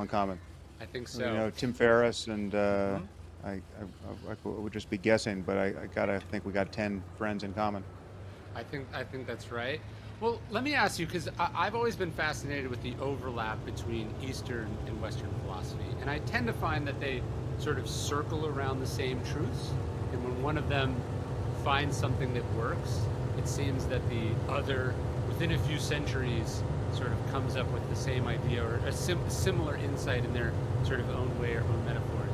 in common. I think You so. know, Tim Ferriss and Hmm. I would just be guessing, but I gotta think we got 10 friends in common. I think that's right. Well, let me ask you because I've always been fascinated with the overlap between Eastern and Western philosophy, and I tend to find that they sort of circle around the same truths. And when one of them finds something that works, it seems that the other, within a few centuries, sort of comes up with the same idea or a similar insight in their sort of own way or own metaphors.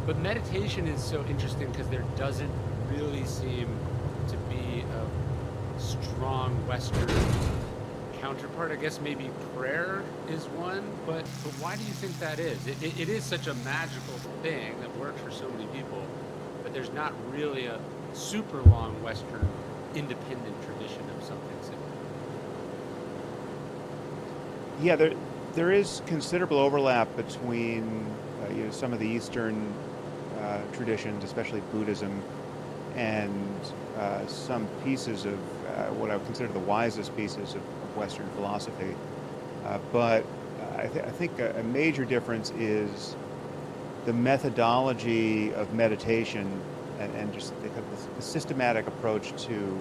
But meditation is so interesting because there doesn't really seem to be a strong Western counterpart. I guess maybe prayer is one, but why do you think that is? It is such a magical thing that works for so many people, but there's not really a super long Western independent tradition of something similar. Yeah, there is considerable overlap between some of the Eastern traditions, especially Buddhism, and some pieces of what I would consider the wisest pieces of Western philosophy. But I think a major difference is the methodology of meditation and just the systematic approach to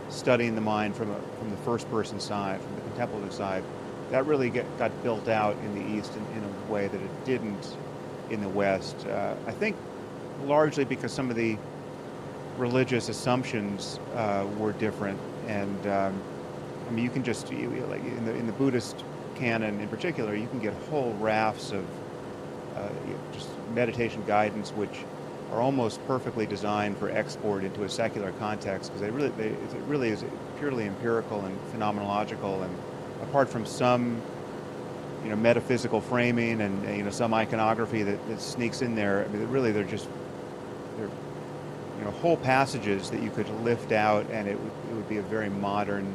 studying the mind from the first person side, from the contemplative side. That really got built out in the East in a way that it didn't in the West. I think largely because some of the religious assumptions were different, and I mean, you can just like in the Buddhist canon in particular, you can get whole rafts of just meditation guidance, which are almost perfectly designed for export into a secular context because it really is purely empirical and phenomenological, and apart from some metaphysical framing and some iconography that sneaks in there. I mean, really they're whole passages that you could lift out, and it would be a very modern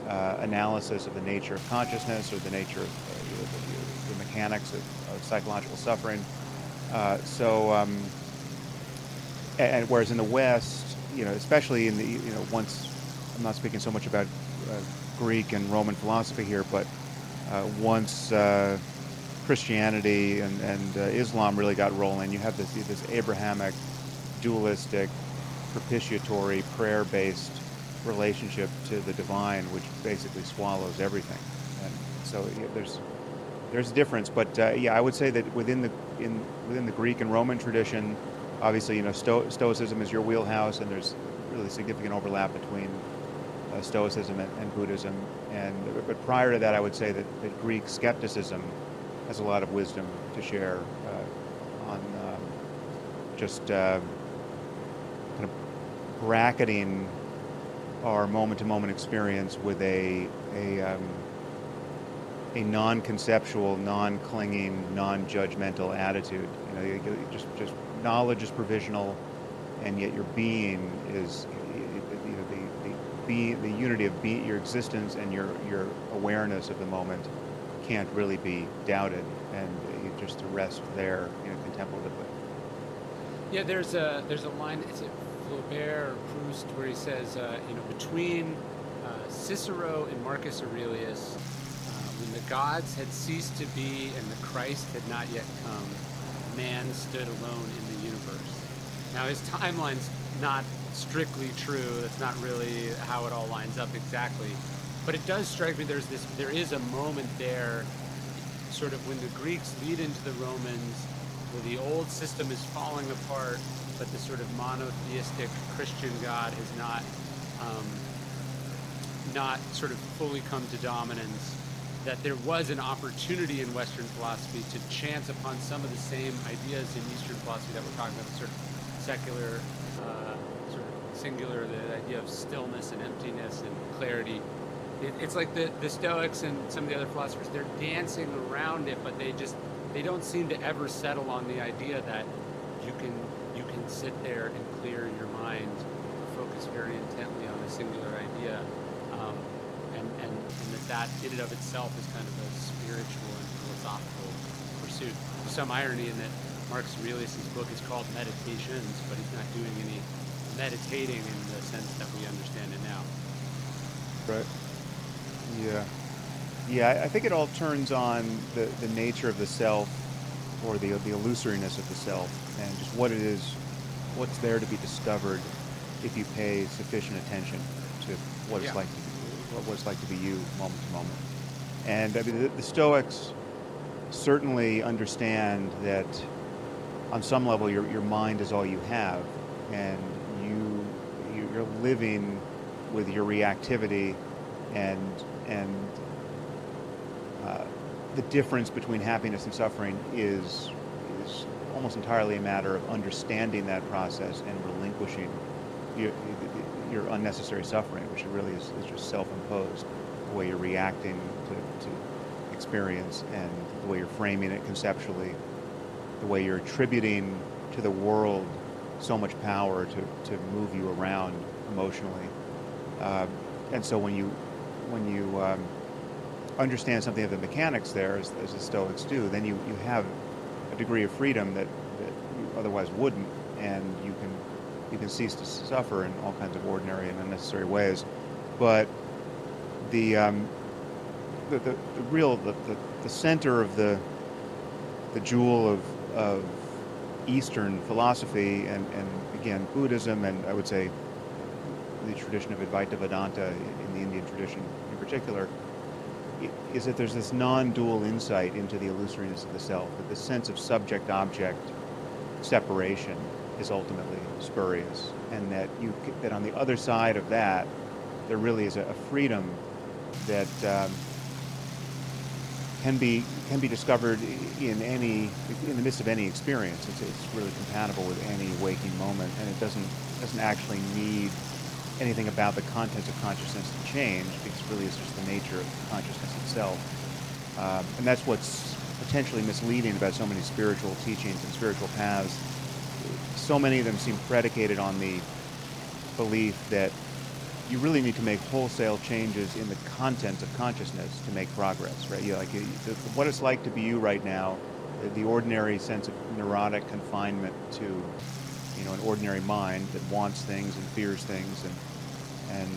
analysis of the nature of consciousness or the nature of the mechanics of psychological suffering. So, and whereas in the West, especially in the, once, I'm not speaking so much about uh, Greek and Roman philosophy here, but once Christianity and Islam really got rolling, you have this Abrahamic, dualistic, propitiatory, prayer-based relationship to the divine, which basically swallows everything. And so there's a difference, but yeah, I would say that within the Greek and Roman tradition, obviously, Stoicism is your wheelhouse, and there's really significant overlap between Stoicism and Buddhism. And but prior to that, I would say that Greek skepticism has a lot of wisdom to share on just kind of bracketing our moment-to-moment experience with a non-conceptual, non-clinging, non-judgmental attitude. Just knowledge is provisional, and yet your being is, the unity of your existence and your awareness of the moment can't really be doubted, and you just to rest there, contemplatively. Yeah, there's a line. Is it Flaubert or Proust where he says, between Cicero and Marcus Aurelius, when the gods had ceased to be and the Christ had not yet come, man stood alone in the universe. Now his timeline's not strictly true. That's not really how it all lines up exactly. But it does strike me there is a moment there, sort of when the Greeks lead into the Romans, where the old system is falling apart, but the sort of monotheistic Christian God has um, not sort of fully come to dominance, that there was an opportunity in Western philosophy to chance upon some of the same ideas in Eastern philosophy that we're talking about, the sort of secular, sort of singular, the idea of stillness and emptiness and clarity. It's like the Stoics and some of the other philosophers, they're dancing around it, but they don't seem to ever settle on the idea that you can sit there and clear your mind, focus very intently on a singular idea, um, and that in and of itself is kind of a spiritual and philosophical pursuit. There's some irony in that Marcus Aurelius' book is called Meditations, but he's not doing any meditating in the sense that we understand it now. Right. Yeah. Yeah, I think it all turns on the nature of the self, or the illusoriness of the self, and just what it is, what's there to be discovered if you pay sufficient attention to what it's Yeah. like to be, what it's like to be you moment to moment. And I mean, the Stoics certainly understand that on some level your mind is all you have, and you're living with your reactivity, and uh, the difference between happiness and suffering is almost entirely a matter of understanding that process and relinquishing your, your unnecessary suffering, which really is just self-imposed, the way you're reacting to experience, and the way you're framing it conceptually, the way you're attributing to the world so much power to move you around emotionally. Uh, and so when you understand something of the mechanics there, as the Stoics do, then you have a degree of freedom that you otherwise wouldn't, and you can cease to suffer in all kinds of ordinary and unnecessary ways. But the the real the center of the jewel of Eastern philosophy, and again Buddhism, and I would say the tradition of Advaita Vedanta in the Indian tradition in particular, is that there's this non-dual insight into the illusoriness of the self, that the sense of subject-object separation is ultimately spurious, and that on the other side of that, there really is a freedom that can be discovered in the midst of any experience. It's really compatible with any waking moment, and it doesn't actually need anything about the contents of consciousness to change, because really it's just the nature of consciousness itself. And that's what's potentially misleading about so many spiritual teachings and spiritual paths. So many of them seem predicated on the belief that you really need to make wholesale changes in the content of consciousness to make progress, right? What it's like to be you right now, the ordinary sense of neurotic confinement to, an ordinary mind that wants things and fears things, and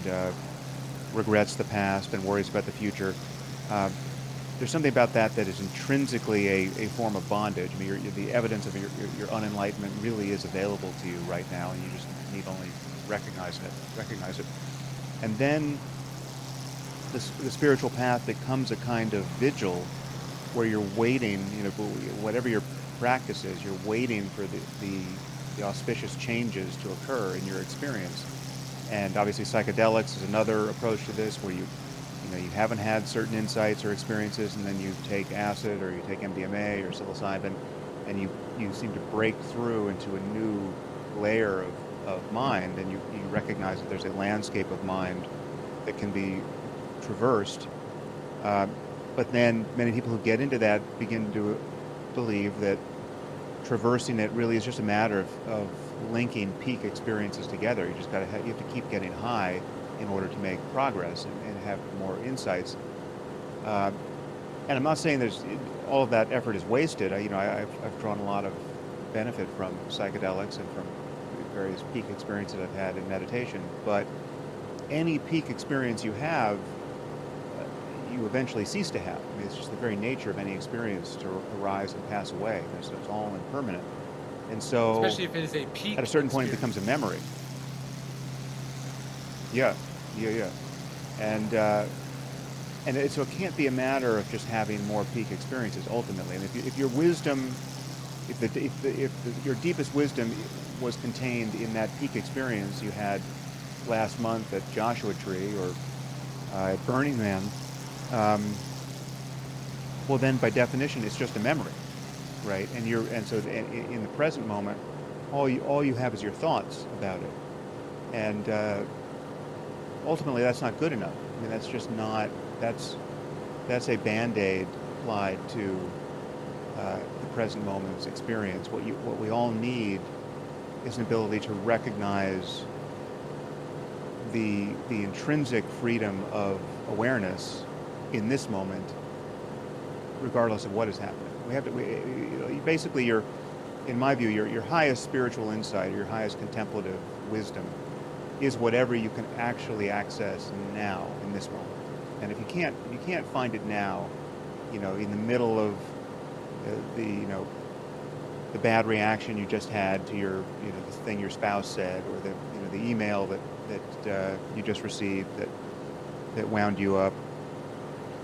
regrets the past and worries about the future. There's something about that is intrinsically a form of bondage. I mean, the evidence of your unenlightenment really is available to you right now, and you just need only recognize it. And then the spiritual path becomes a kind of vigil where you're waiting, whatever your practice is, you're waiting for the auspicious changes to occur in your experience. And obviously psychedelics is another approach to this, where you haven't had certain insights or experiences, and then you take acid, or you take MDMA or psilocybin, and you seem to break through into a new layer of mind, and you recognize that there's a landscape of mind that can be traversed. But then many people who get into that begin to believe that traversing it really is just a matter of linking peak experiences together. You have to keep getting high in order to make progress and have more insights. Uh, and I'm not saying all of that effort is wasted. I've drawn a lot of benefit from psychedelics and from various peak experiences I've had in meditation. But any peak experience you have, you eventually cease to have. I mean, it's just the very nature of any experience to arise and pass away. So it's all impermanent. And so, Especially if it is a peak at a certain point, it experience. becomes a memory. Yeah, yeah. And so it can't be a matter of just having more peak experiences. Ultimately, and if your wisdom, your deepest wisdom was contained in that peak experience you had last month at Joshua Tree, or at Burning Man, well, then by definition, it's just a memory, right? And in the present moment, all you have is your thoughts about it, and ultimately that's not good enough. I mean, that's just not. That's a band-aid applied to the present moment's experience. What we all need is an ability to recognize the intrinsic freedom of awareness in this moment, regardless of what is happening. Basically, in my view, your highest spiritual insight, or your highest contemplative wisdom, is whatever you can actually access now in this moment. And if you can't find it now, in the middle of the bad reaction you just had to the thing your spouse said, or the email that you just received that wound you up.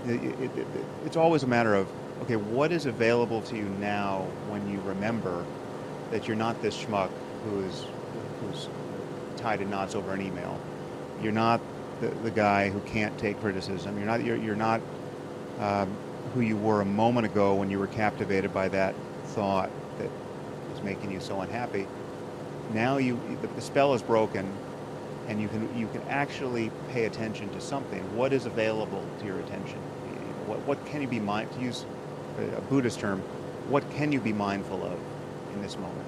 It's always a matter of, okay, what is available to you now when you remember that you're not this schmuck who's tied in knots over an email. You're not the guy who can't take criticism. You're not who you were a moment ago when you were captivated by that thought that was making you so unhappy. Now the spell is broken, and you can actually pay attention to something. What is available to your attention? What can you be to use a Buddhist term? What can you be mindful of in this moment?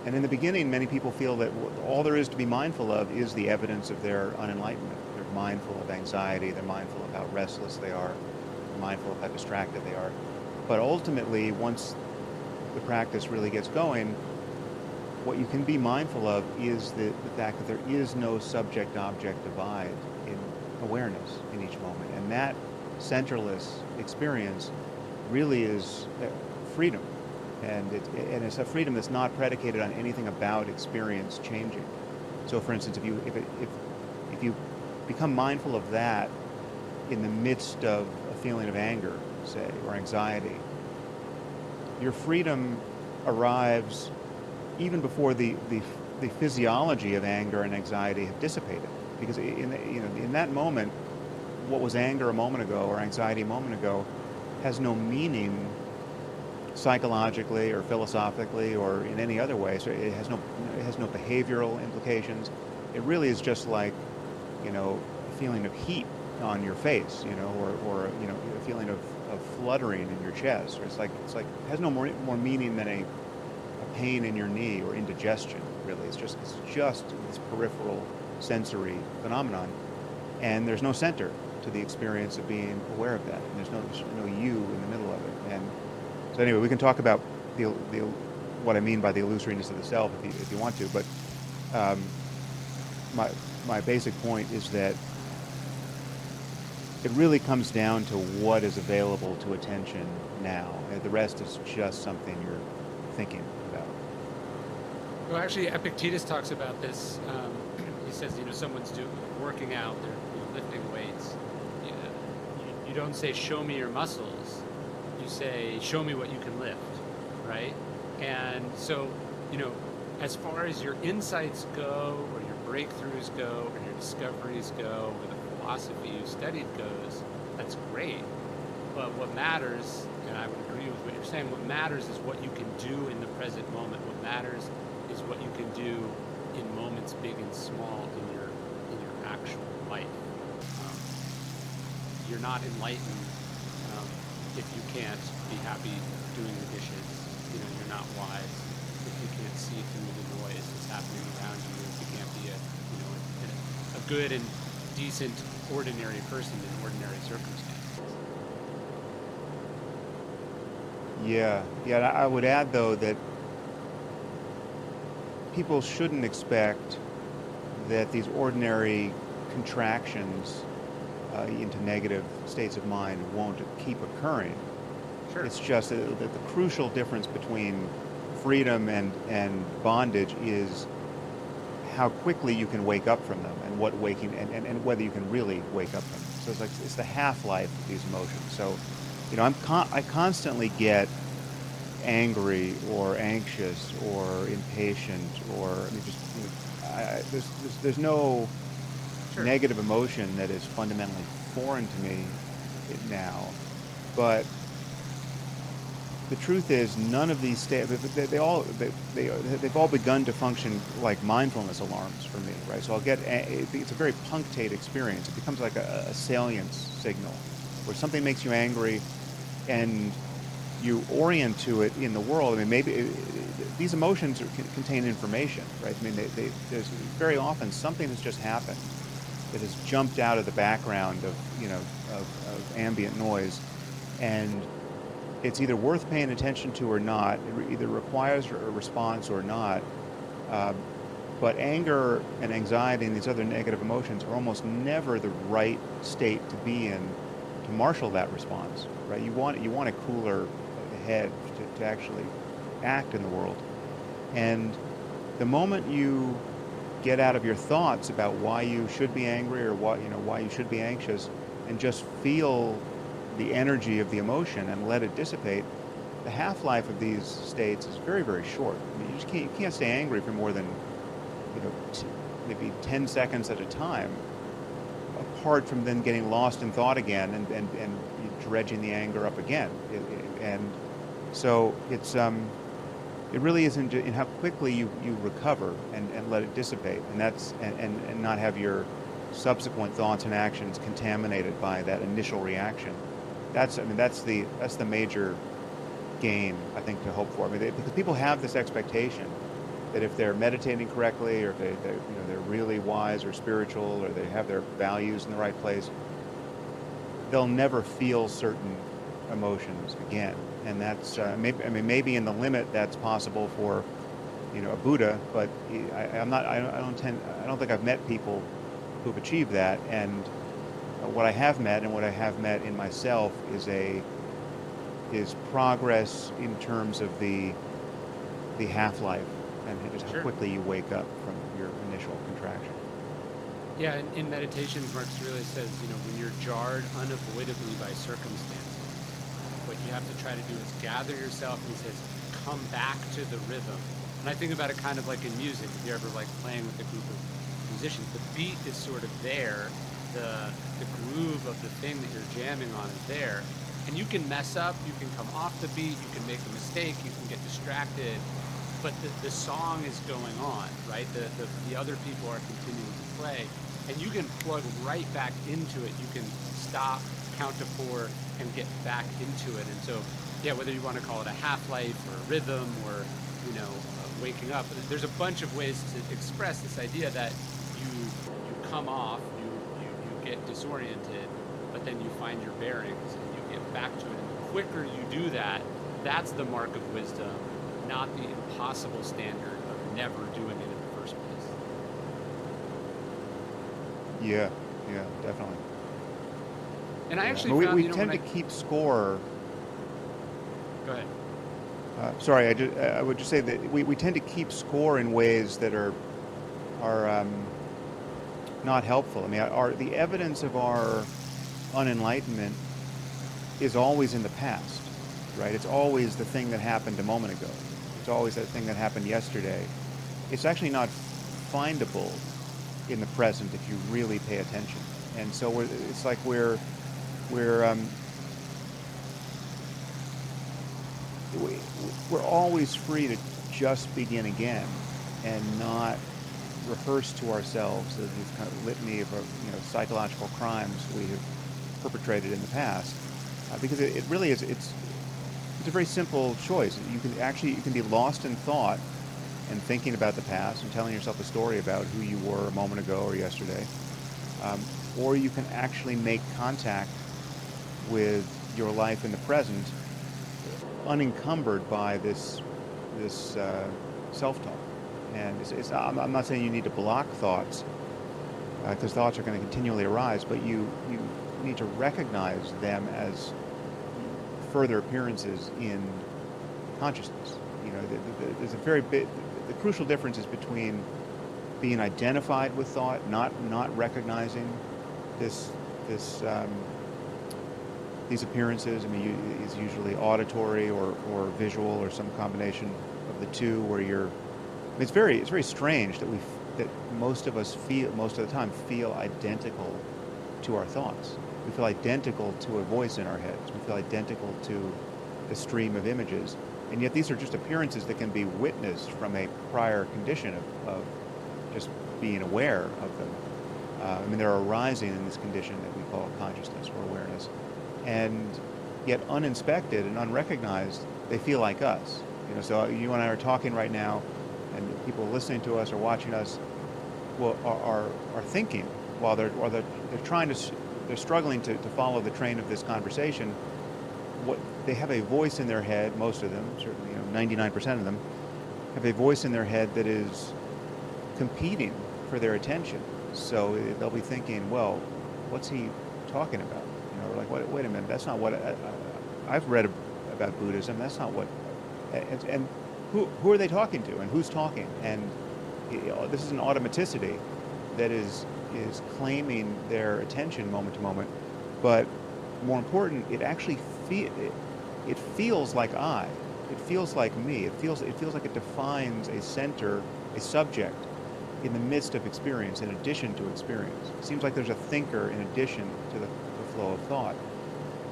And in the beginning, many people feel that all there is to be mindful of is the evidence of their unenlightenment. They're mindful of anxiety. They're mindful of how restless they are. They're mindful of how distracted they are. But ultimately, once the practice really gets going, what you can be mindful of is the fact that there is no subject-object divide in awareness in each moment. And that centerless experience really is freedom. And it's a freedom that's not predicated on anything about experience changing. So, for instance, if you become mindful of that in the midst of a feeling of anger, say, or anxiety, your freedom arrives even before the physiology of anger and anxiety have dissipated. Because in that moment, what was anger a moment ago or anxiety a moment ago has no meaning psychologically or philosophically or in any other way. So it has no behavioral implications. It really is just like, a feeling of heat on your face, or a feeling of fluttering in your chest. Or it's like it has no more meaning than a pain in your knee or indigestion. Really, it's just this peripheral sensory phenomenon, and there's no center to the experience of being aware of that. And there's no you in the middle of it. And so anyway, we can talk about what I mean by the illusoriness of the self if you want to, but my basic point is that it really comes down to what is available to attention now, and the rest is just something you're thinking about. Well, actually, Epictetus talks about this. He says, someone's working out, they're lifting weights. You don't say, "Show me your muscles." You say, "Show me what you can lift," right? And so, as far as your insights go, or your breakthroughs go, or your discoveries go, or the philosophy you studied goes, that's great. But what matters, and I would agree with what you're saying, what matters is what you can do in the present moment. What matters is what you can do in moments big and small in your actual life. You're not enlightened if you can't be happy doing the dishes. You're not wise if you can't see through the noise that's happening around you. If you can't be a good and decent ordinary person in ordinary circumstances. Yeah. I would add though that people shouldn't expect that these ordinary contractions into negative states of mind won't keep occurring. Sure. It's just that the crucial difference between freedom and bondage is how quickly you can wake up from them, and what waking and whether you can really wake up from them. So it's the half-life of these emotions. So, I constantly get angry or anxious or impatient, or there's no Sure. negative emotion that is fundamentally foreign to me now. But the truth is, none of these states, they've all begun to function like mindfulness alarms for me, right? So it's a very punctate experience. It becomes like a salience signal, where something makes you angry, and you orient to it in the world. Maybe these emotions contain information, right? There's very often something has just happened that has jumped out of the background of ambient noise, and it's either worth paying attention to or not. It either requires a response or not. But anger and anxiety and these other negative emotions are almost never the right state to be in to marshal that response, right? You want a cooler head to actually act in the world. And the moment you get out of your thoughts about why you should be angry or why you should be anxious, and just feel the energy of the emotion and let it dissipate, the half-life of these states is very, very short. I mean, you can't stay angry for more than maybe 10 seconds at a time, apart from then getting lost in thought again and dredging the anger up again. And so it really isn't in how quickly you recover and let it dissipate, and not have your subsequent thoughts and actions contaminated by that initial reaction. That's the major gain, I think, to hope for. I mean, because people have this expectation that if they're meditating correctly, or if they're really wise or spiritual, or they have their values in the right place, they'll never feel certain emotions again. And that's maybe in the limit that's possible for a Buddha, but I don't think I've met people who've achieved that. And what I have met in myself is progress in terms of the half-life and just how Sure. quickly you wake up from your initial contraction. Yeah, in meditations, Marx really says, when you're jarred unavoidably by circumstances, what you have to try to do is gather yourself, and he says, come back to the rhythm. And I think about it kind of like in music. If you're ever like playing with a group of musicians, the beat is sort of there, the groove of the thing that you're jamming on is there, and you can mess up, you can come off the beat, you can make a mistake, you can get distracted, but the song is going on, right? The other people are continuing to play, and you can plug right back into it. You can stop, count to 4, and get back into it. And so, yeah, whether you want to call it a half-life or a rhythm or, waking up, there's a bunch of ways to express this idea that you come off, you get disoriented, but then you find your bearings and you get back to it. And the quicker you do that, that's the mark of wisdom, not the impossible standard of never doing it in the first place. Yeah, definitely. And I Yeah. actually But we, found, we tend to keep score. Go ahead. Sorry, I would just say that we tend to keep score in ways that are not helpful. I mean, the evidence of our unenlightenment is always in the past, right? It's always the thing that happened a moment ago. It's always that thing that happened yesterday. It's actually not findable in the present if you really pay attention. And so it's like we're always free to just begin again and not rehearse to ourselves this kind of litany of psychological crimes we have perpetrated in the past, because it really is it's a very simple choice. You can be lost in thought and thinking about the past and telling yourself a story about who you were a moment ago or yesterday, or you can actually make contact with your life in the present, unencumbered by this self-talk. And I'm not saying you need to block thoughts, because thoughts are going to continually arise, but you need to recognize them as further appearances in consciousness. There's a very big, the crucial difference is between being identified with thought, not recognizing these appearances. I mean, it's usually auditory or visual or some combination of the two, where it's very strange that most of us most of the time feel identical to our thoughts. We feel identical to a voice in our heads. We feel identical to the stream of images. And yet these are just appearances that can be witnessed from a prior condition of just being aware of them. I mean, they're arising in this condition that we call consciousness or awareness. And yet uninspected and unrecognized, they feel like us. So you and I are talking right now, and people listening to us or watching us are thinking while they're struggling to follow the train of this conversation. They have a voice in their head. Most of them, certainly 99% of them, have a voice in their head that is competing for their attention. So they'll be thinking, well, what's he talking about? Or like, wait a minute, that's not what I've read about Buddhism. That's not what. And who are they talking to, and who's talking? And this is an automaticity that is claiming their attention moment to moment. But more important, it actually it feels like I. It feels like me. It feels like it defines a center, a subject, in the midst of experience, in addition to experience. It seems like there's a thinker in addition to the flow of thought.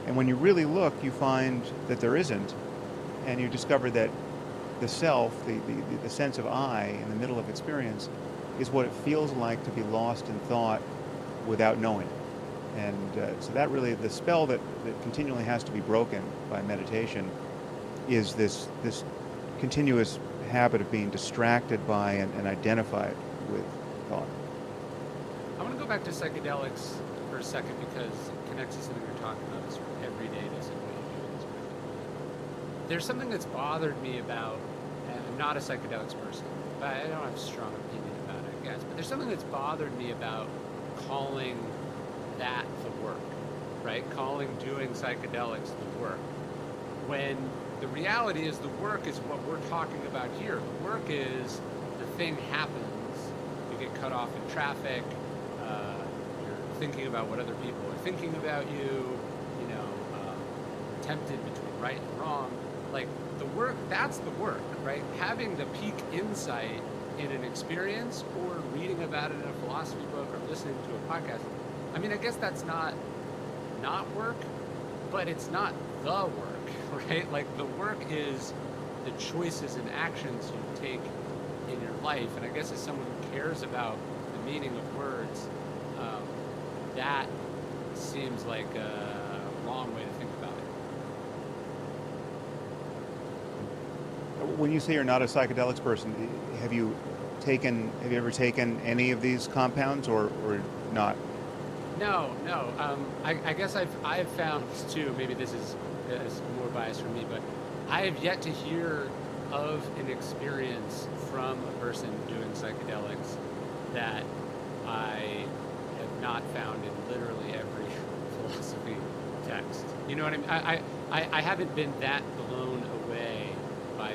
And when you really look, you find that there isn't, and you discover that the self, the sense of I in the middle of experience, is what it feels like to be lost in thought without knowing it. And so that really, the spell that continually has to be broken by meditation is this continuous habit of being distracted by and identified with thought. I want to go back to psychedelics for a second because it connects to something you're talking about, this everydayness and what you do. There's something that's bothered me about, and I'm not a psychedelics person, but I don't have a strong opinion about it, I guess, but there's something that's bothered me about calling that the work, right? Calling doing psychedelics the work. When the reality is the work is what we're talking about here. The work is the thing happens. You get cut off in traffic. You're thinking about what other people are thinking about you. Tempted between right and wrong. Like the work, that's the work, right? Having the peak insight in an experience or reading about it in a philosophy book or listening to a podcast. I mean, I guess that's not work, but it's not the work, right? Like the work is the choices and actions you take in your life. And I guess as someone who cares about the meaning of words, that seems like a wrong way to think about it. When you say you're not a psychedelics person, have you ever taken any of these compounds or not? No. I guess I've found too, maybe this is more biased for me, but I have yet to hear of an experience from a person doing psychedelics that I have not found in literally every philosophy text. You know what I mean? I haven't been that blown away by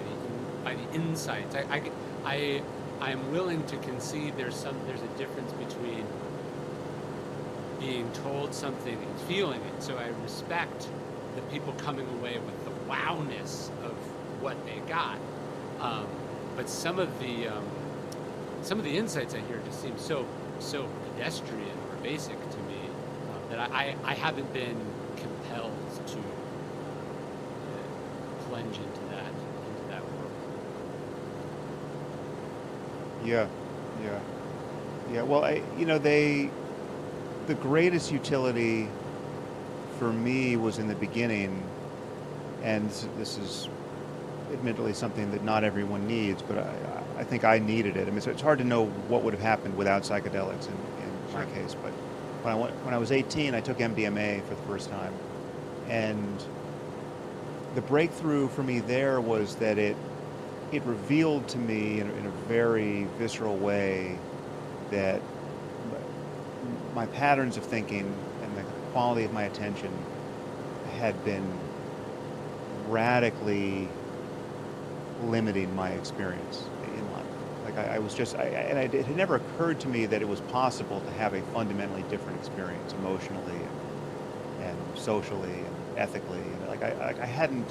the insights. I am willing to concede there's a difference between being told something and feeling it. So I respect the people coming away with the wowness of what they got. But some of the insights I hear just seem so pedestrian or basic to me that I haven't been compelled to plunge into that world. Yeah. Well, the greatest utility for me was in the beginning, and this is admittedly something that not everyone needs, but I think I needed it. I mean, so it's hard to know what would have happened without psychedelics in my case, but when I was 18, I took MDMA for the first time, and the breakthrough for me there was that it revealed to me in a very visceral way that my patterns of thinking and the quality of my attention had been radically limiting my experience in life. Like it had never occurred to me that it was possible to have a fundamentally different experience emotionally and socially and ethically. And I hadn't,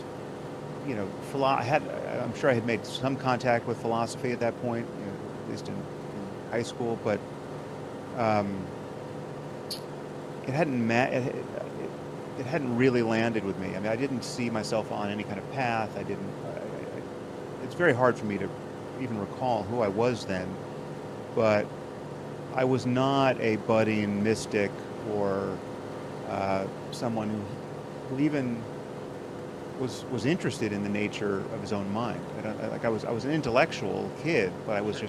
I'm sure I had made some contact with philosophy at that point, at least in high school, but it hadn't really landed with me. I mean, I didn't see myself on any kind of path. It's very hard for me to even recall who I was then, but I was not a budding mystic or someone who even was interested in the nature of his own mind. I was an intellectual kid, but I was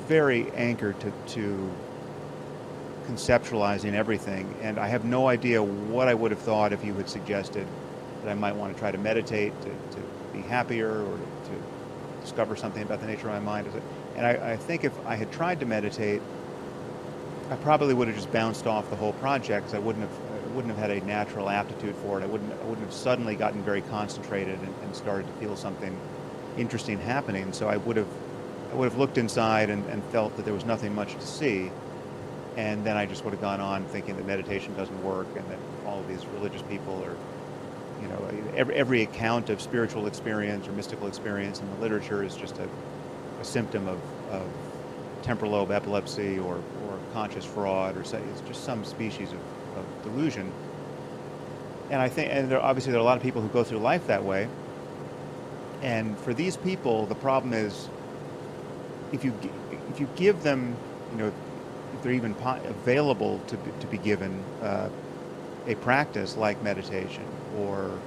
very anchored to conceptualizing everything, and I have no idea what I would have thought if you had suggested that I might want to try to meditate to be happier or to discover something about the nature of my mind. And I think if I had tried to meditate, I probably would have just bounced off the whole project because I wouldn't have had a natural aptitude for it. I wouldn't have suddenly gotten very concentrated and started to feel something interesting happening. So I would have looked inside and felt that there was nothing much to see. And then I just would have gone on thinking that meditation doesn't work and that all of these religious people are, you know, every account of spiritual experience or mystical experience in the literature is just a symptom of temporal lobe epilepsy or conscious fraud, or say it's just some species of delusion. And I think, and obviously there are a lot of people who go through life that way. And for these people, the problem is if you give them, you know, if they're even available to be given a practice like meditation or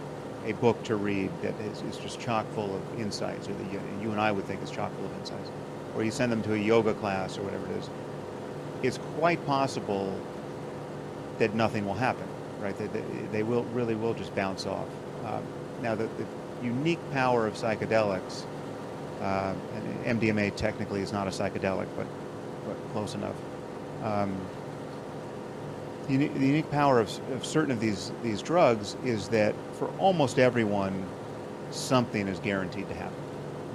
a book to read that is just chock full of insights, or that you and I would think is chock full of insights, or you send them to a yoga class or whatever it is, it's quite possible that nothing will happen, right? They will just bounce off. Now, the unique power of psychedelics, and MDMA technically is not a psychedelic, but close enough. The unique power of certain of these drugs is that for almost everyone, something is guaranteed to happen,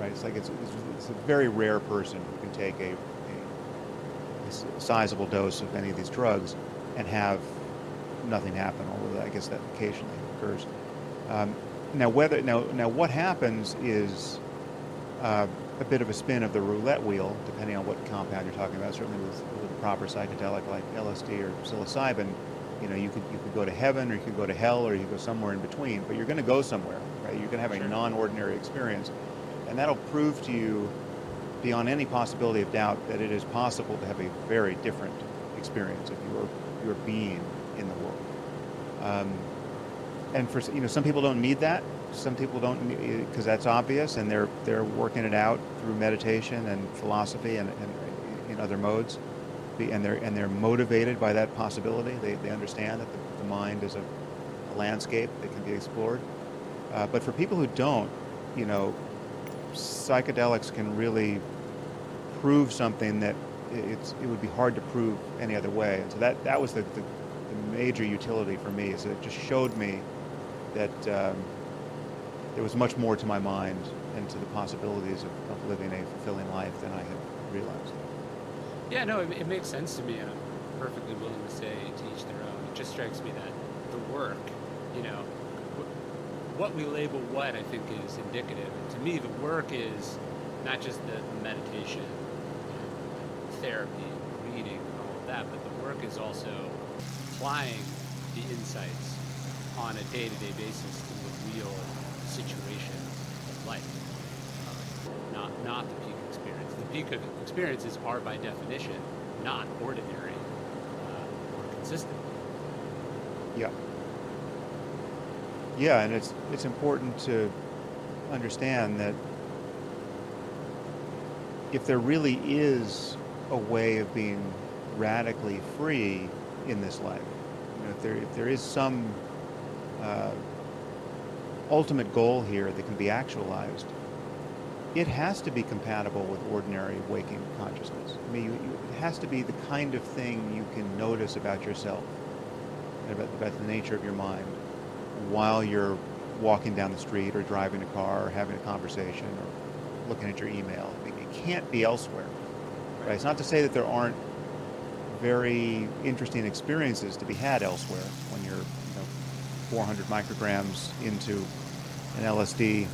right? It's like it's a very rare person who can take a sizable dose of any of these drugs and have nothing happen, although I guess that occasionally occurs. Now what happens is a bit of a spin of the roulette wheel, depending on what compound you're talking about. Certainly with a proper psychedelic like LSD or psilocybin, you know, you could go to heaven, or you could go to hell, or you could go somewhere in between. But you're going to go somewhere, right? You're going to have a non-ordinary experience, and that'll prove to you, beyond any possibility of doubt, that it is possible to have a very different experience of your being in the world. And for, you know, some people don't need that. Some people don't, because that's obvious, and they're working it out through meditation and philosophy and in other modes, and they're motivated by that possibility. They understand that the mind is a landscape that can be explored. But for people who don't, you know, psychedelics can really prove something that it would be hard to prove any other way. And so that was the major utility for me, is that it just showed me that there was much more to my mind and to the possibilities of living a fulfilling life than I had realized. Yeah, no, it makes sense to me, and I'm perfectly willing to say to each their own. It just strikes me that the work, you know, what we label what, I think, is indicative. And to me, the work is not just the meditation, therapy, reading, and all of that, but the work is also applying the insights on a day-to-day basis to the real situations of life, not the peak experience. The peak experiences are, by definition, not ordinary or consistent. Yeah. Yeah, and it's important to understand that if there really is a way of being radically free in this life, you know, if there is some ultimate goal here that can be actualized, it has to be compatible with ordinary waking consciousness. I mean, it has to be the kind of thing you can notice about yourself, about the nature of your mind, while you're walking down the street or driving a car or having a conversation or looking at your email. I mean, it can't be elsewhere. Right? It's not to say that there aren't very interesting experiences to be had elsewhere when you're, you know, 400 micrograms into an LSD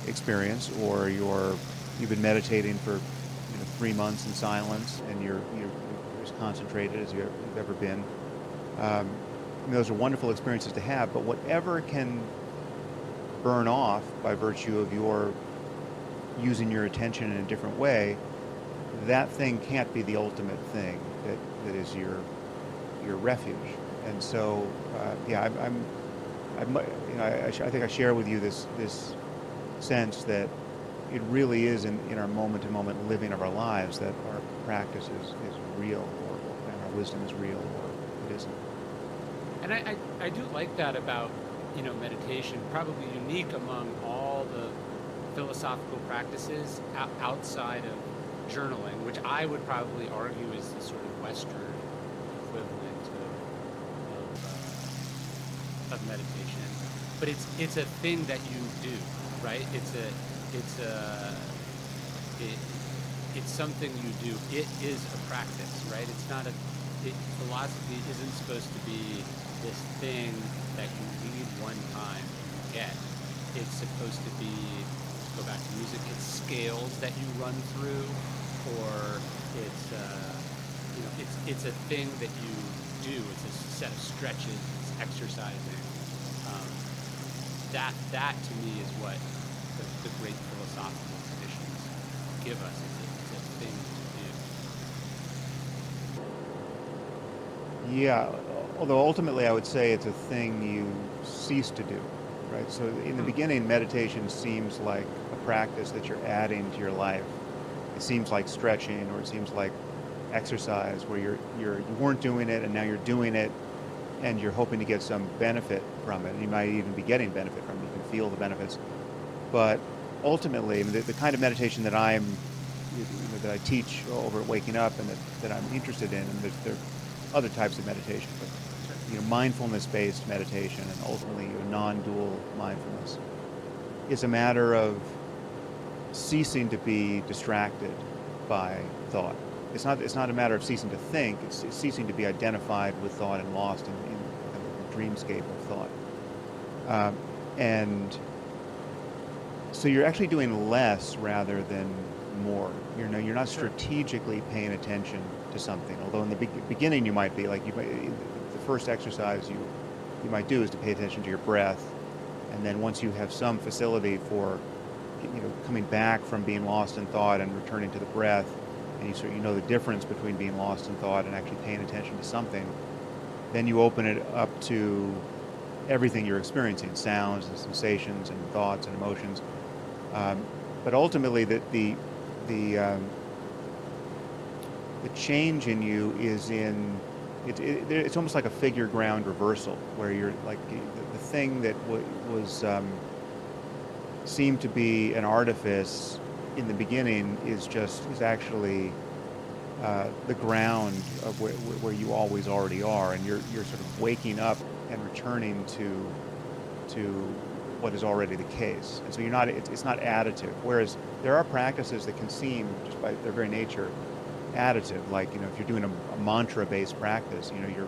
experience, or you've been meditating for, you know, 3 months in silence, and you're as concentrated as you've ever been. I mean, those are wonderful experiences to have, but whatever can burn off by virtue of your using your attention in a different way, that thing can't be the ultimate thing that is your refuge. And so, yeah, I think I share with you this sense that it really is in our moment-to-moment living of our lives that our practice is real, and our wisdom is real, or it isn't. And I do like that about, you know, meditation, probably unique among all the philosophical practices outside of journaling, which I would probably argue is the sort of Western equivalent of meditation. But it's a thing that you do, right? It's something you do. It is a practice, right? It's not philosophy isn't supposed to be this thing that you read one time and get. It's supposed to be, go back to music, it's scales that you run through, or it's a thing that you do. It's a set of stretches. It's exercising. That to me is what the great philosophical traditions give us. It's a thing to do. Yeah, although ultimately I would say it's a thing you cease to do, right? So in the beginning, meditation seems like a practice that you're adding to your life. It seems like stretching, or it seems like exercise, where you weren't doing it and now you're doing it, and you're hoping to get some benefit from it. And you might even be getting benefit from it. You can feel the benefits. But ultimately, the kind of meditation that I teach over at Waking Up, and that I'm interested in, and there are other types of meditation, but mindfulness-based meditation, and ultimately non-dual mindfulness, is a matter of ceasing to be distracted by thought. It's not a matter of ceasing to think. It's ceasing to be identified with thought and lost in the dreamscape of thought. And so you're actually doing less rather than more. You're not strategically paying attention to something. Although in the beginning you might be, like the first exercise you might do is to pay attention to your breath, and then once you have some facility for coming back from being lost in thought and returning to the breath, and you know the difference between being lost in thought and actually paying attention to something, then you open it up to everything you're experiencing, sounds and sensations and thoughts and emotions. But ultimately, the change in you is in it's almost like a figure ground reversal, where you're like the thing that was seemed to be an artifice in the beginning is actually the ground of where you always already are, and you're sort of waking up and returning to what is already the case. And so it's not additive. Whereas there are practices that can seem, just by their very nature, additive. Like if you're doing a mantra-based practice, you're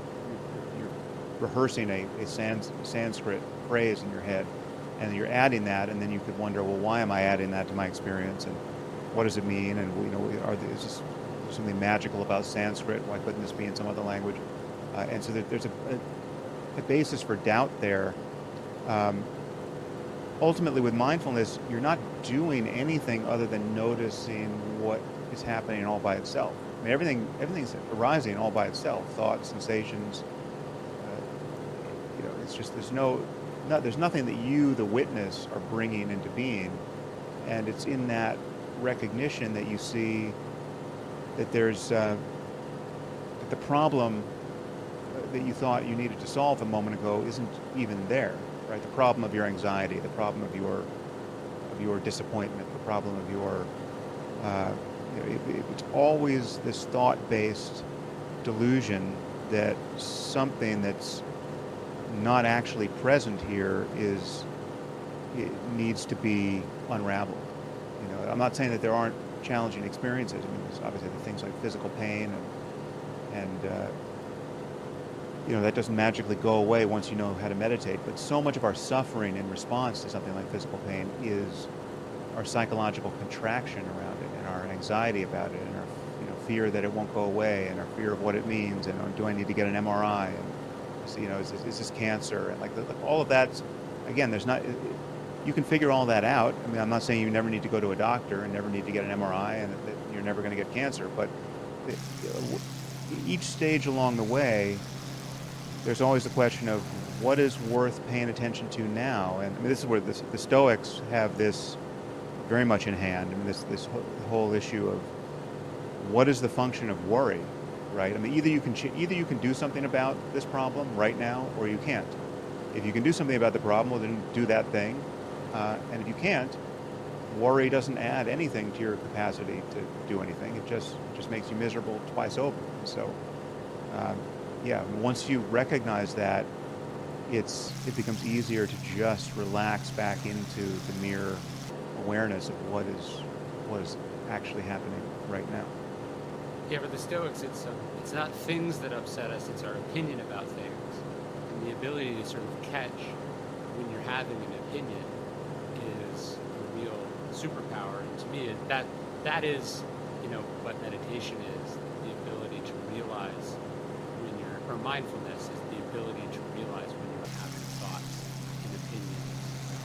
rehearsing a Sanskrit phrase in your head, and you're adding that, and then you could wonder, well, why am I adding that to my experience, and what does it mean, and is this something magical about Sanskrit? Why couldn't this be in some other language? And so there's a basis for doubt there. Ultimately, with mindfulness, you're not doing anything other than noticing what is happening all by itself. I mean, everything's arising all by itself. Thoughts, sensations. It's just there's nothing that you, the witness, are bringing into being, and it's in that recognition that you see that there's that the problem that you thought you needed to solve a moment ago isn't even there, right? The problem of your anxiety, the problem of your disappointment, the problem of your it's always this thought-based delusion that something that's not actually present here it needs to be unraveled. I'm not saying that there aren't challenging experiences. I mean, there's obviously the things like physical pain, and that doesn't magically go away once you know how to meditate. But so much of our suffering in response to something like physical pain is our psychological contraction around it, and our anxiety about it, and our fear that it won't go away, and our fear of what it means, and do I need to get an MRI, and is this cancer, and like all of that. Again, you can figure all that out. I mean, I'm not saying you never need to go to a doctor and never need to get an MRI, and that you're never going to get cancer, but each stage along the way, there's always the question of what is worth paying attention to now. And I mean, this is where the Stoics have this very much in hand. I mean, this whole issue of what is the function of worry, right? I mean, either you can do something about this problem right now, or you can't. If you can do something about the problem, well, then do that thing. And if you can't, worry doesn't add anything to your capacity to do anything. It just makes you miserable twice over. So, yeah, once you recognize that, it becomes easier to just relax back into the mere awareness of what is actually happening right now. Yeah, for the Stoics, it's not things that upset us; it's our opinion about things, and the ability to sort of catch when you're having an opinion is a real superpower. And to me, that is, what meditation is: the ability to realize when you're, or mindfulness is the ability to realize when you're having thoughts and opinions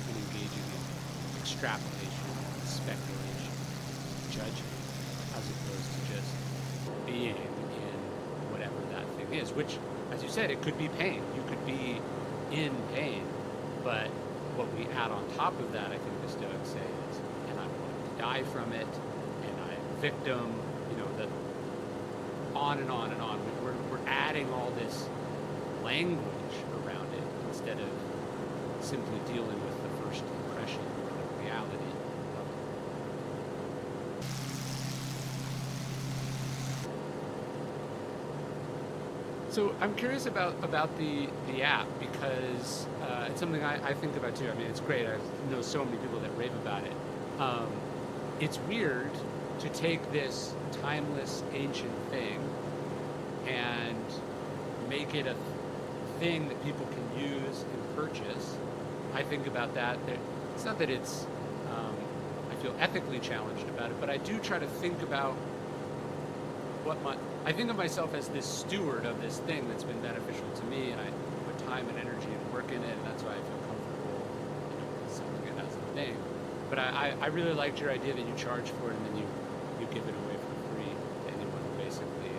and engaging in extrapolation, speculation, judgment, as opposed to just being in whatever that thing is, which, as you said, it could be pain. You could be in pain, but what we add on top of that, I think the Stoics say, is, and I'm going to die from it, and I'm a victim, that on and on and on. We're adding all this language around it instead of simply dealing with the first impression or the reality of it. So I'm curious about the app, because it's something I think about too. I mean, it's great. I know so many people that rave about it. It's weird to take this timeless, ancient thing and make it a thing that people can use and purchase. I think about that. It's not that it's, I feel ethically challenged about it, but I do try to think about I think of myself as this steward of this thing that's been beneficial to me, and I put time and energy and work in it, and that's why I feel comfortable, selling it as a thing. But I really liked your idea that you charge for it and then you give it away for free to anyone who basically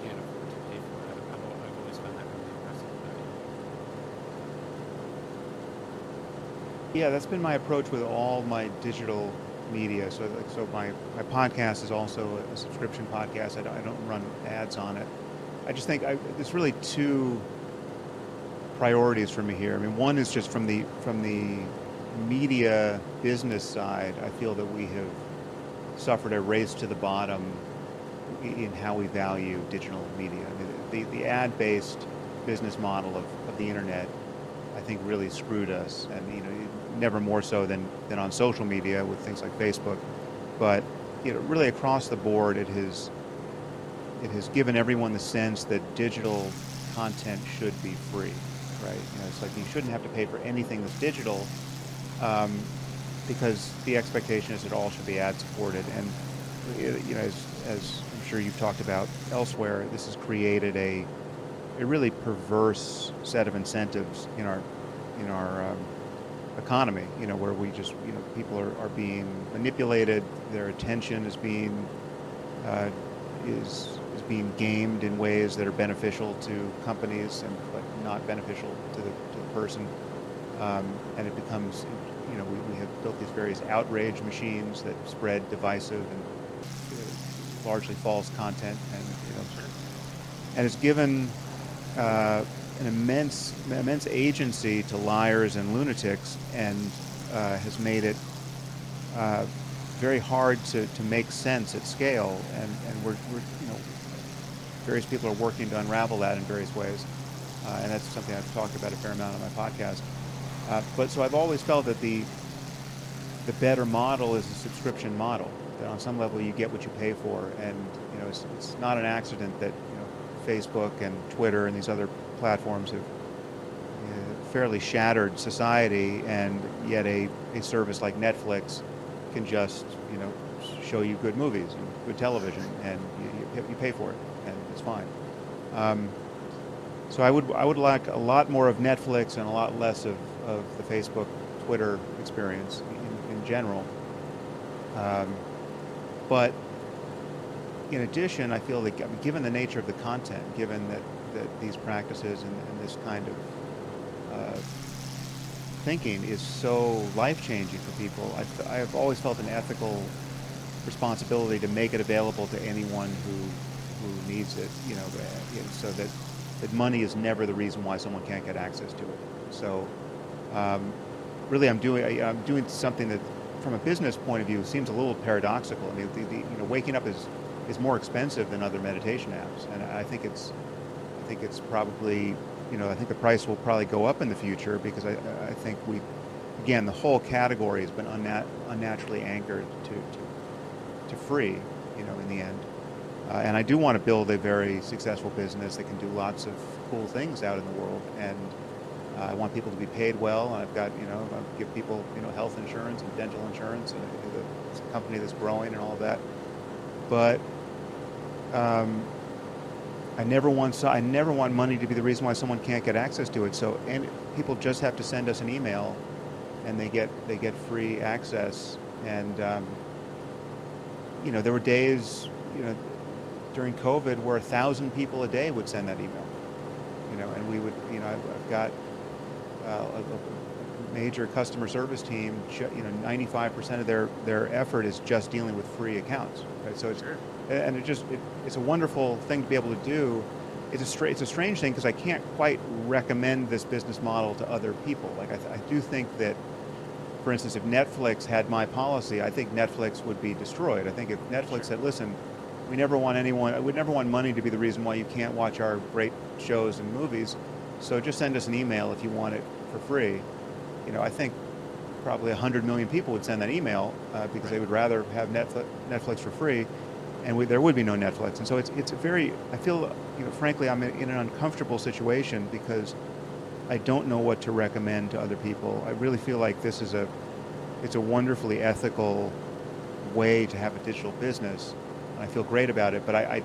can't afford to pay for it. I've always found that really impressive about you. Yeah, that's been my approach with all my digital media. So my podcast is also a subscription podcast. I don't run ads on it. I just think there's really two priorities for me here. I mean, one is just from the media business side. I feel that we have suffered a race to the bottom in how we value digital media. I mean, the ad-based business model of the internet, I think, really screwed us, and never more so than on social media with things like Facebook, but really across the board, it has given everyone the sense that digital content should be free, right? It's like you shouldn't have to pay for anything that's digital, because the expectation is that all should be ad supported. And as I'm sure you've talked about elsewhere, this has created a really perverse set of incentives in our economy, where we just, people are being manipulated, their attention is being gamed in ways that are beneficial to companies but not beneficial to the person, and it becomes, we have built these various outrage machines that spread divisive and largely false content, and it's given an immense agency to liars and lunatics, and has made it very hard to make sense at scale. And we're various people are working to unravel that in various ways, and that's something I've talked about a fair amount on my podcast. But so I've always felt that the better model is a subscription model. That on some level you get what you pay for, and it's not an accident that Facebook and Twitter and these other platforms have fairly shattered society, and yet a service like Netflix can just show you good movies and good television, and you pay for it, and it's fine. So I would like a lot more of Netflix and a lot less of the Facebook, Twitter experience in general. But in addition, I feel that given the nature of the content, given that these practices and this kind of thinking is so life-changing for people, I've always felt an ethical responsibility to make it available to anyone who needs it, so that money is never the reason why someone can't get access to it. So really I'm doing something that from a business point of view, seems a little paradoxical. I mean, waking up is more expensive than other meditation apps, and I think it's probably, I think the price will probably go up in the future because I think again, the whole category has been unnaturally anchored to free, in the end. And I do want to build a very successful business that can do lots of cool things out in the world, and I want people to be paid well. And I've got, I give people, health insurance and dental insurance, and it's a company that's growing and all of that. But I never want money to be the reason why someone can't get access to it. So, and people just have to send us an email, and they get free access. And there were days, during COVID where 1,000 people a day would send that email. And we would, I've got a major customer service team. 95% of their effort is just dealing with free accounts. Right? So it's a wonderful thing to be able to do. It's a strange thing because I can't quite recommend this business model to other people. Like I do think that, for instance, if Netflix had my policy, I think Netflix would be destroyed. I think if Netflix said, "Listen, we never want money to be the reason why you can't watch our great shows and movies. So just send us an email if you want it for free." I think probably 100 million people would send that email because they would rather have Netflix for free, and there would be no Netflix. And so it's a very, I feel, frankly, I'm in an uncomfortable situation because I don't know what to recommend to other people. I really feel like it's a wonderfully ethical way to have a digital business. I feel great about it, but I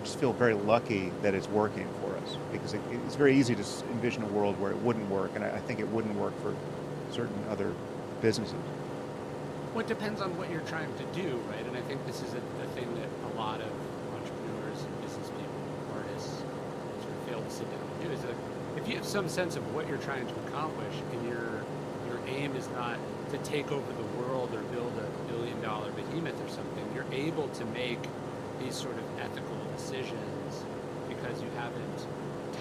just feel very lucky that it's working for us because it's very easy to envision a world where it wouldn't work, and I think it wouldn't work for certain other businesses. Well, it depends on what you're trying to do, right? And I think this is a thing that a lot of entrepreneurs and business people, artists, sort of fail to sit down and do. Is that if you have some sense of what you're trying to accomplish, and your aim is not to take over the world or build a billion-dollar behemoth or something, you're able to make these sort of ethical decisions because you haven't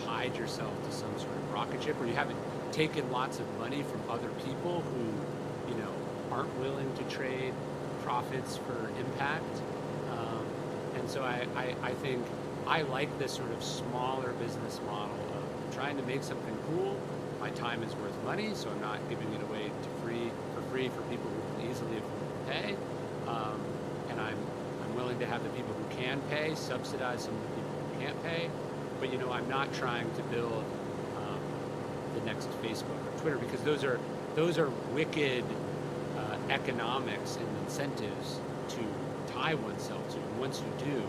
tied yourself to some sort of rocket ship, or you haven't taken lots of money from other people who, aren't willing to trade profits for impact. And so I think I like this sort of smaller business model of trying to make something cool. My time is worth money, so I'm not giving it away for free for people who can easily afford to pay. And I'm willing to have the people who can pay subsidize some of the people who can't pay. But I'm not trying to build the next Facebook or Twitter because those are wicked economics and incentives to tie oneself to. And once you do,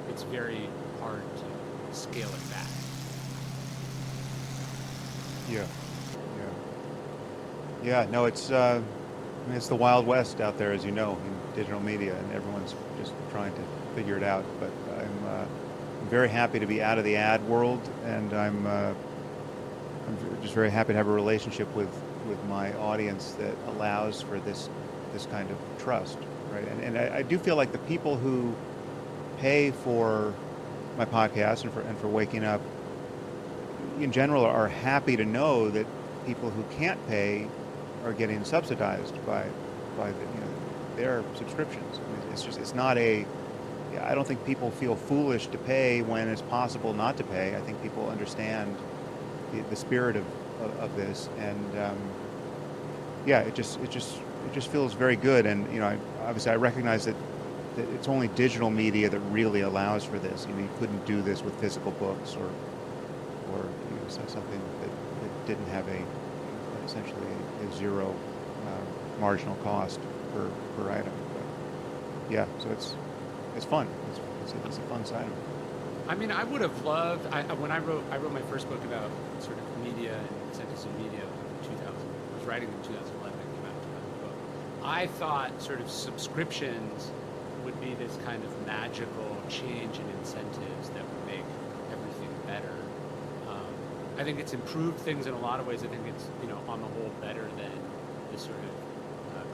it's very hard to scale it back. Yeah. No, it's the Wild West out there, as you know, in digital media, and everyone's just trying to figure it out. But I'm very happy to be out of the ad world, and I'm just very happy to have a relationship with my audience that allows for this kind of trust, right? And I do feel like the people who pay for my podcast and for waking up, in general, are happy to know that people who can't pay are getting subsidized by their subscriptions. I mean, it's not I don't think people feel foolish to pay when it's possible not to pay. I think people understand the spirit of this, and it just feels very good. And obviously I recognize that it's only digital media that really allows for this. You couldn't do this with physical books or something that didn't have essentially a zero marginal cost per item. But so it's fun. It's a fun side of it. I mean, I would have loved. When I wrote my first book about sort of media and incentives in media in 2000. I was writing in 2011. It came out in 2012. I thought sort of subscriptions would be this kind of magical change in incentives that would make everything better. I think it's improved things in a lot of ways. I think it's on the whole better than the sort of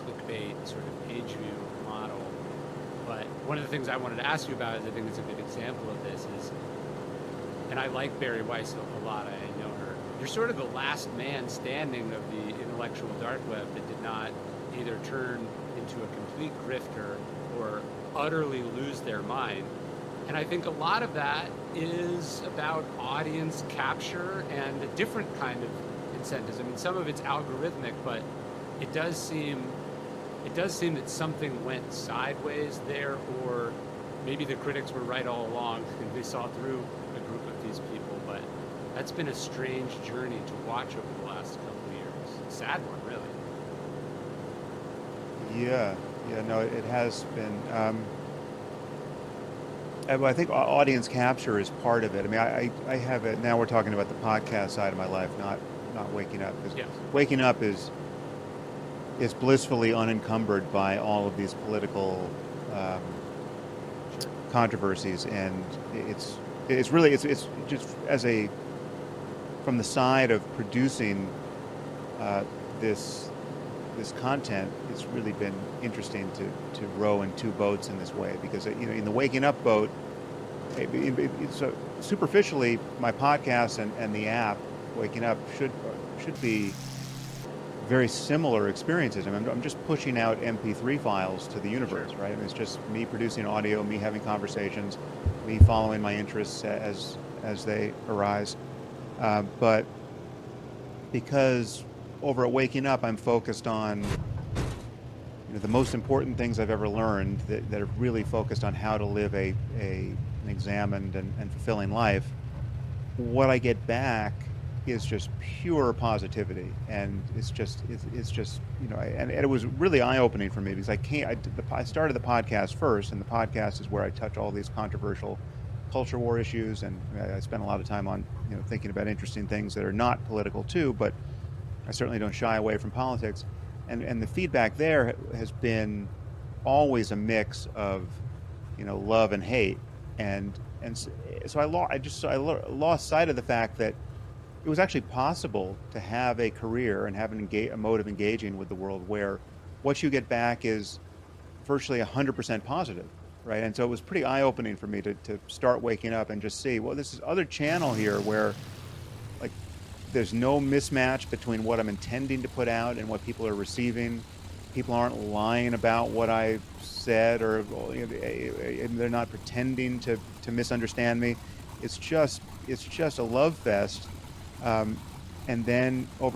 clickbait sort of page view model. But one of the things I wanted to ask you about is I think it's a good example of this is, and I like Barry Weiss a lot, I know her. You're sort of the last man standing of the intellectual dark web that did not either turn into a complete grifter or utterly lose their mind. And I think a lot of that is about audience capture and a different kind of incentives. I mean, some of it's algorithmic, but it does seem that something went sideways there, or maybe the critics were right all along and they saw through a group of these people. But that's been a strange journey to watch over the last couple of years. Sad one, really. Yeah, no, it has been. I think audience capture is part of it. I mean, I have it now. We're talking about the podcast side of my life, not waking up. Because Yeah. waking up is blissfully unencumbered by all of these political Sure. controversies, and it's just as a from the side of producing this content. It's really been interesting to row in two boats in this way, because in the waking up boat, so superficially my podcast and the app waking up should be very similar experiences. I mean, I'm just pushing out MP3 files to the universe, right? I mean, it's just me producing audio, me having conversations, me following my interests as they arise. But because over at Waking Up, I'm focused on the most important things I've ever learned that are really focused on how to live an examined and fulfilling life. What I get back is just pure positivity, and it's just and it was really eye-opening for me, because I started the podcast first, and the podcast is where I touch all these controversial culture war issues, and I spend a lot of time on thinking about interesting things that are not political too, but I certainly don't shy away from politics, and the feedback there has been always a mix of love and hate, and so I lost sight of the fact that it was actually possible to have a career and have a mode of engaging with the world where what you get back is virtually 100% positive, right? And so it was pretty eye-opening for me to start Waking Up and just see, well, this is other channel here where like there's no mismatch between what I'm intending to put out and what people are receiving. People aren't lying about what I've said, or they're not pretending to misunderstand me. It's just a love fest. And then over